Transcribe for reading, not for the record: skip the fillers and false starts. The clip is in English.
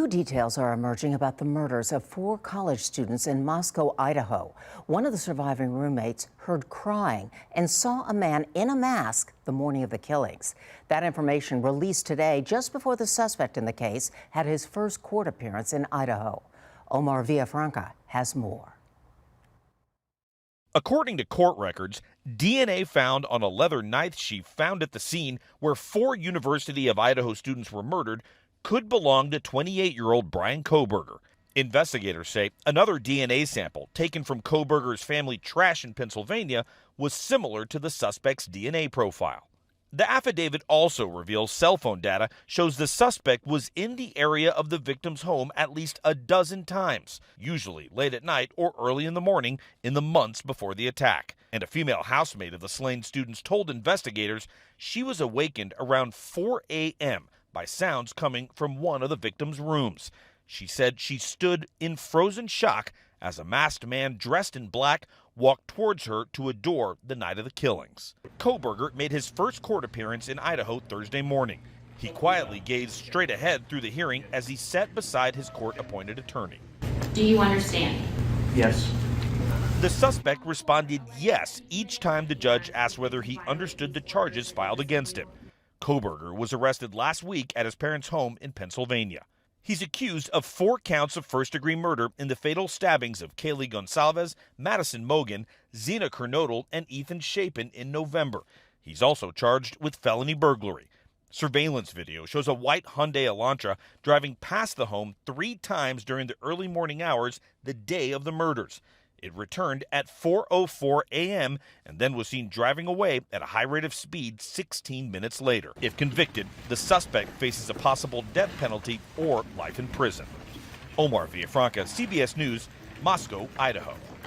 New details are emerging about the murders of 4 college students in Moscow, Idaho. One of the surviving roommates heard crying and saw a man in a mask the morning of the killings. That information released today just before the suspect in the case had his first court appearance in Idaho. Omar Villafranca has more. According to court records, DNA found on a leather knife sheath found at the scene where 4 University of Idaho students were murdered could belong to 28-year-old Brian Kohberger. Investigators say another DNA sample taken from Kohberger's family trash in Pennsylvania was similar to the suspect's DNA profile. The affidavit also reveals cell phone data shows the suspect was in the area of the victim's home at least a dozen times, usually late at night or early in the morning in the months before the attack. And a female housemate of the slain students told investigators she was awakened around 4 a.m. by sounds coming from one of the victim's rooms. She said she stood in frozen shock as a masked man dressed in black walked towards her to a door the night of the killings. Kohberger made his first court appearance in Idaho Thursday morning. He quietly gazed straight ahead through the hearing as he sat beside his court-appointed attorney. Do you understand? Yes. The suspect responded yes each time the judge asked whether he understood the charges filed against him. Kohberger was arrested last week at his parents' home in Pennsylvania. He's accused of 4 counts of first-degree murder in the fatal stabbings of Kaylee Gonsalves, Madison Mogan, Zena Kernodle, and Ethan Chapin in November. He's also charged with felony burglary. Surveillance video shows a white Hyundai Elantra driving past the home 3 times during the early morning hours the day of the murders. It returned at 4:04 a.m. and then was seen driving away at a high rate of speed 16 minutes later. If convicted, the suspect faces a possible death penalty or life in prison. Omar Villafranca, CBS News, Moscow, Idaho.